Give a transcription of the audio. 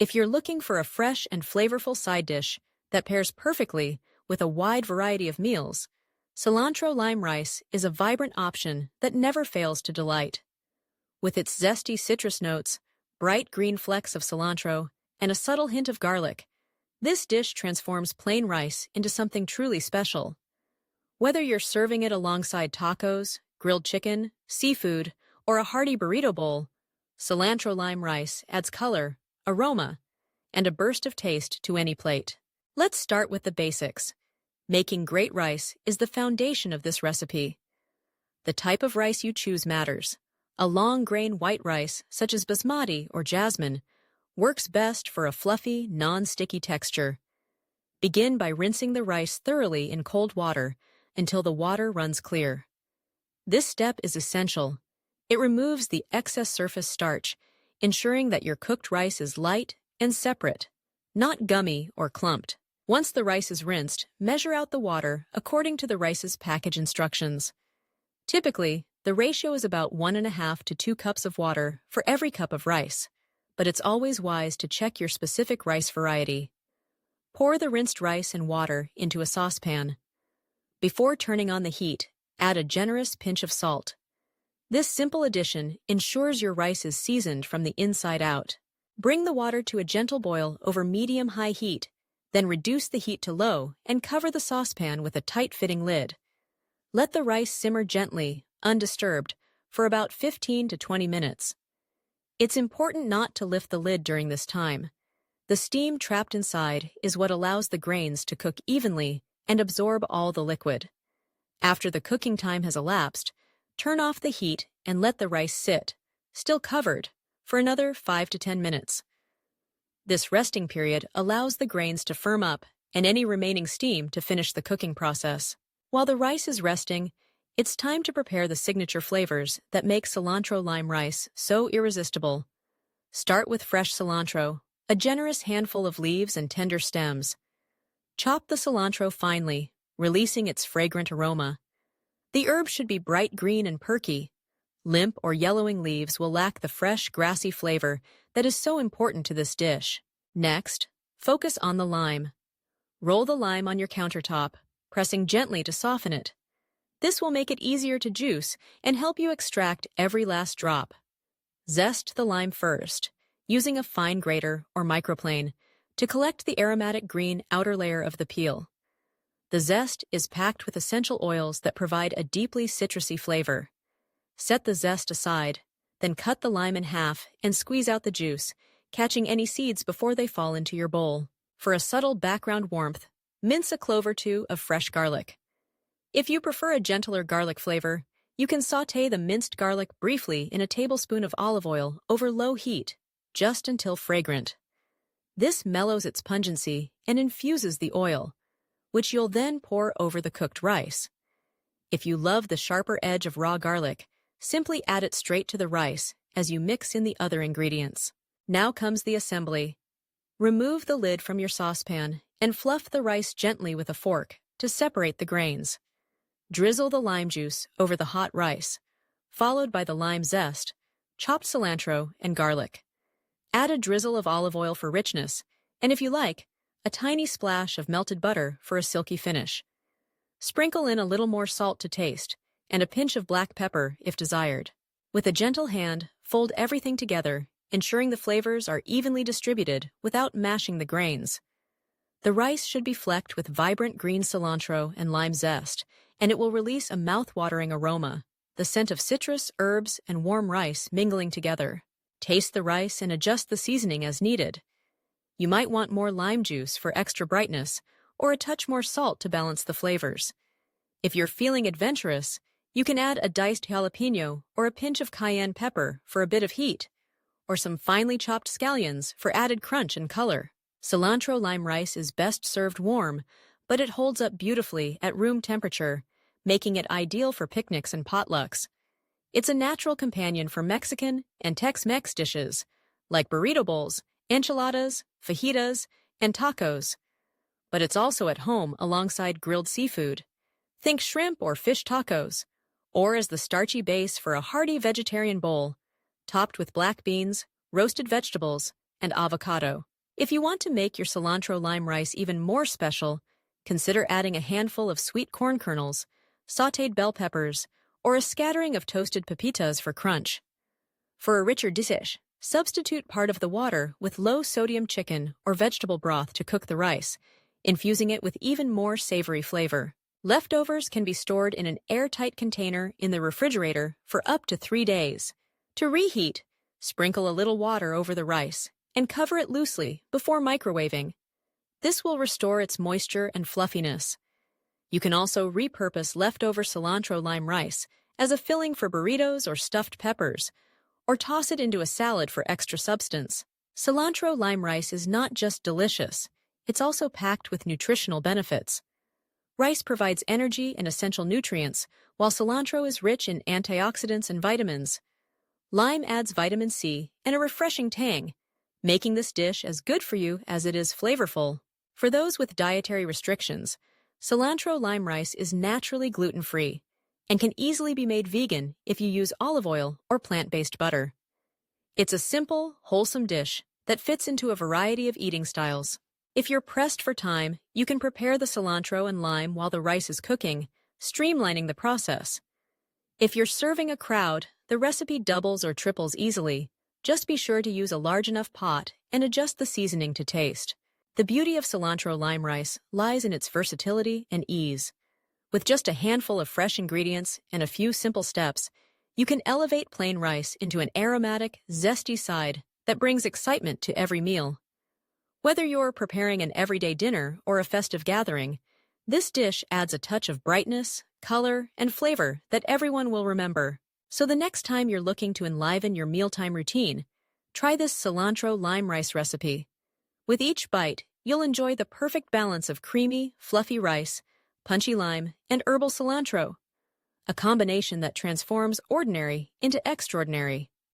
If you're looking for a fresh and flavorful side dish that pairs perfectly with a wide variety of meals, cilantro lime rice is a vibrant option that never fails to delight. With its zesty citrus notes, bright green flecks of cilantro, and a subtle hint of garlic, this dish transforms plain rice into something truly special. Whether you're serving it alongside tacos, grilled chicken, seafood, or a hearty burrito bowl, cilantro lime rice adds color, aroma, and a burst of taste to any plate. Let's start with the basics. Making great rice is the foundation of this recipe. The type of rice you choose matters. A long-grain white rice, such as basmati or jasmine, works best for a fluffy, non-sticky texture. Begin by rinsing the rice thoroughly in cold water until the water runs clear. This step is essential. It removes the excess surface starch, ensuring that your cooked rice is light and separate, not gummy or clumped. Once the rice is rinsed, measure out the water according to the rice's package instructions. Typically, the ratio is about 1.5 to 2 cups of water for every cup of rice, but it's always wise to check your specific rice variety. Pour the rinsed rice and water into a saucepan. Before turning on the heat, add a generous pinch of salt. This simple addition ensures your rice is seasoned from the inside out. Bring the water to a gentle boil over medium-high heat, then reduce the heat to low and cover the saucepan with a tight-fitting lid. Let the rice simmer gently, undisturbed, for about 15 to 20 minutes. It's important not to lift the lid during this time. The steam trapped inside is what allows the grains to cook evenly and absorb all the liquid. After the cooking time has elapsed, turn off the heat and let the rice sit, still covered, for another 5 to 10 minutes. This resting period allows the grains to firm up and any remaining steam to finish the cooking process. While the rice is resting, it's time to prepare the signature flavors that make cilantro lime rice so irresistible. Start with fresh cilantro, a generous handful of leaves and tender stems. Chop the cilantro finely, releasing its fragrant aroma. The herb should be bright green and perky. Limp or yellowing leaves will lack the fresh, grassy flavor that is so important to this dish. Next, focus on the lime. Roll the lime on your countertop, pressing gently to soften it. This will make it easier to juice and help you extract every last drop. Zest the lime first, using a fine grater or microplane to collect the aromatic green outer layer of the peel. The zest is packed with essential oils that provide a deeply citrusy flavor. Set the zest aside, then cut the lime in half and squeeze out the juice, catching any seeds before they fall into your bowl. For a subtle background warmth, mince a clove or two of fresh garlic. If you prefer a gentler garlic flavor, you can sauté the minced garlic briefly in a tablespoon of olive oil over low heat, just until fragrant. This mellows its pungency and infuses the oil, which you'll then pour over the cooked rice. If you love the sharper edge of raw garlic, simply add it straight to the rice as you mix in the other ingredients. Now comes the assembly. Remove the lid from your saucepan and fluff the rice gently with a fork to separate the grains. Drizzle the lime juice over the hot rice, followed by the lime zest, chopped cilantro, and garlic. Add a drizzle of olive oil for richness, and if you like, a tiny splash of melted butter for a silky finish. Sprinkle in a little more salt to taste, and a pinch of black pepper if desired. With a gentle hand, fold everything together, ensuring the flavors are evenly distributed without mashing the grains. The rice should be flecked with vibrant green cilantro and lime zest, and it will release a mouth-watering aroma, the scent of citrus, herbs, and warm rice mingling together. Taste the rice and adjust the seasoning as needed. You might want more lime juice for extra brightness, or a touch more salt to balance the flavors. If you're feeling adventurous, you can add a diced jalapeno or a pinch of cayenne pepper for a bit of heat, or some finely chopped scallions for added crunch and color. Cilantro lime rice is best served warm, but it holds up beautifully at room temperature, making it ideal for picnics and potlucks. It's a natural companion for Mexican and Tex-Mex dishes, like burrito bowls, enchiladas, fajitas, and tacos. But it's also at home alongside grilled seafood. Think shrimp or fish tacos, or as the starchy base for a hearty vegetarian bowl, topped with black beans, roasted vegetables, and avocado. If you want to make your cilantro lime rice even more special, consider adding a handful of sweet corn kernels, sautéed bell peppers, or a scattering of toasted pepitas for crunch. For a richer dish, substitute part of the water with low-sodium chicken or vegetable broth to cook the rice, infusing it with even more savory flavor. Leftovers can be stored in an airtight container in the refrigerator for up to 3 days. To reheat, sprinkle a little water over the rice and cover it loosely before microwaving. This will restore its moisture and fluffiness. You can also repurpose leftover cilantro lime rice as a filling for burritos or stuffed peppers, or toss it into a salad for extra substance. Cilantro lime rice is not just delicious, it's also packed with nutritional benefits. Rice provides energy and essential nutrients, while cilantro is rich in antioxidants and vitamins. Lime adds vitamin C and a refreshing tang, making this dish as good for you as it is flavorful. For those with dietary restrictions, cilantro lime rice is naturally gluten-free and can easily be made vegan if you use olive oil or plant-based butter. It's a simple, wholesome dish that fits into a variety of eating styles. If you're pressed for time, you can prepare the cilantro and lime while the rice is cooking, streamlining the process. If you're serving a crowd, the recipe doubles or triples easily. Just be sure to use a large enough pot and adjust the seasoning to taste. The beauty of cilantro lime rice lies in its versatility and ease. With just a handful of fresh ingredients and a few simple steps, you can elevate plain rice into an aromatic, zesty side that brings excitement to every meal. Whether you're preparing an everyday dinner or a festive gathering, this dish adds a touch of brightness, color, and flavor that everyone will remember. So the next time you're looking to enliven your mealtime routine, try this cilantro lime rice recipe. With each bite, you'll enjoy the perfect balance of creamy, fluffy rice, punchy lime, and herbal cilantro, a combination that transforms ordinary into extraordinary.